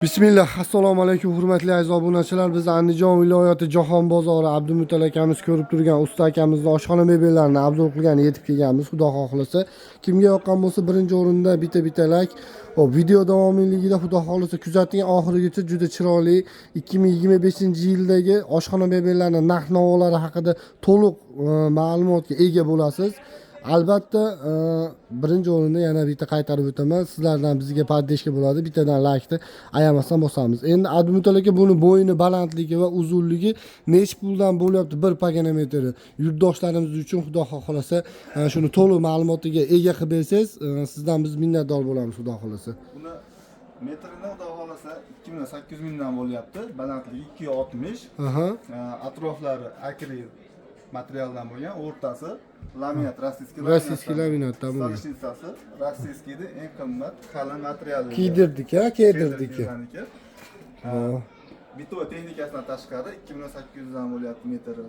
Bismillah, assalomu alaykum hurmatli aziz obunachilar. Biz Andijon viloyati Jahon bozori Abdumuttal akamiz ko'rib turgan usta akamizni oshxona mebellarini arzon qilgan yetib kelganmiz. Xudo xohlasa, kimga yoqqan bo'lsa birinchi o'rinda bitta like. Hop, video davomiyligida Xudo xohlasa kuzating oxirigacha juda chiroyli 2025-yildagi oshxona mebellarining narx-navolari haqida to'liq ma'lumotga ega bo'lasiz. Albatta birinchi o'rinda yana bitta qaytarib o'taman. Sizlardan bizga paddeshka bo'ladi. Bittadan like'ni ayamasdan bosamiz. Endi Abdumuttal aka buni bo'yini, balandligi va uzunligi nech puldan bo'lyapti 1 pagana metri. Yurtdoshlarimiz uchun Xudo xohlasa shuni to'liq ma'lumotiga ega qilib bersangiz, sizdan biz minnatdor bo'lamiz Xudo xohlasa. Buni metrini Xudo xohlasa 2800 mingdan bo'lyapti. Balandligi 260. Atroflari akril materialdan bo'lgan, o'rtasi laminat, rossiyskiy laminatdan bo'lgan. Rossiyskiyda eng qimmat qalin material. Kiydirdik. Bitovoy texnikasidan tashqari 2800 dan bo'lyapti metri.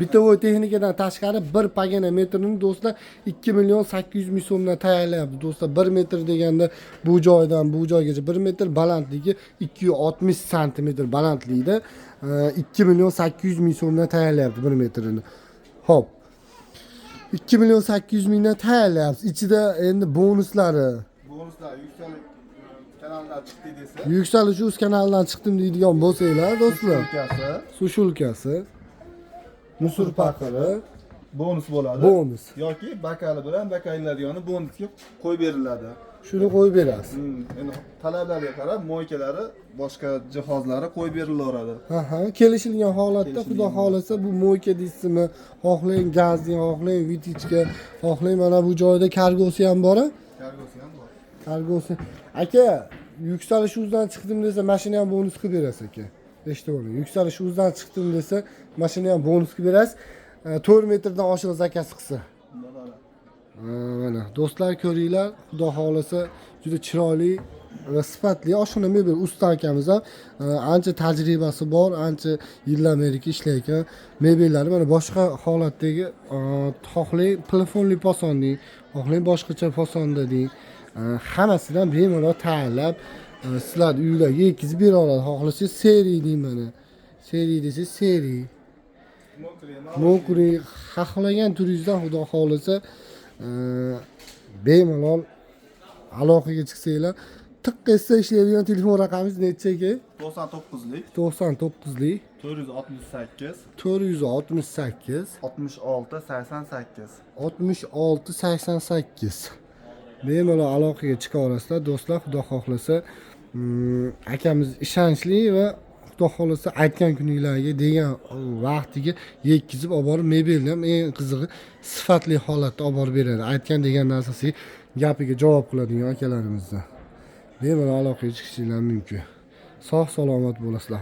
Bitovoy texnikadan tashqari 1 pagana metrini do'stlar 2 million 800 ming so'mdan tayyorlayapti. Do'stlar 1 metr deganda bu joydan bu joygacha 1 metr, balandligi 260 sm balandlikda 2 million 800 ming so'mdan tayyorlayapti 1 metrini. Hop. 2 million 800 mingdan tayyorlayapsiz. Ichida endi bonuslari Yuksalish kanaldan chiqdi desa, Yuksalish uz kanalidan chiqdim deydigan bo'lsanglar do'stlar, sushulkasi, musur paqiri bonus bo'ladi. Bonus yoki bakali bilan bakayiladigan bonusga qo'yib beriladi. Shuni qo'yib berasiz. Endi talablarga qarab moykalari, boshqa jihozlari qo'yib berilaveradi. Kelishilgan holatda Xudo xohlasa bu moyka deysizmi, xohlang gazni, xohlang vitichka, xohlang mana bu joyda kargosi ham bor. Kargosi ham bor. Kargosi. Aka, Yuksalish uzdan chiqdim desa, mashina ham bonus qilib berasiz aka. Eshitib oling. Yuksalish uzdan chiqdim desa, mashina ham bonus qilib berasiz. 4 metrdan oshiq zakaz qilsa. Mana do'stlar ko'ringlar, Xudo xohlasa juda chiroyli va sifatli oshxona mebel usta akamiz ham ancha tajribasi bor, ancha yillar beri ishlayotgan mebellari mana boshqa holatdagi xohlang plafonli posonli, xohlang boshqacha posonda deng, hammasidan bemalol tayyorlab sizlar uylarga yetkazib bera oladi. Xohlasangiz seriy deng mana. Seriy desa seriy. Mokri xohlagan turingizdan Xudo xohlasa bemalol aloqaga chiqsanglar, tiqqizsa ishlaydigan telefon raqamingiz necha aka? 99lik 99lik 468 468 66 88. 66 88. Bemalol aloqaga chiqa olasizlar do'stlar. Xudo xohlasa akamiz ishonchli va Xudo xohlasa aytgan kuninglarga degan vaqtiga yetkazib olib borib, mebelni ham eng qizig'i sifatli holatda olib borib beradi. Aytgan degan narsasiga gapiga javob qiladigan akalarimizdan bemalol aloqaga chiqishingiz mumkin. Sog' salomat bo'lasizlar.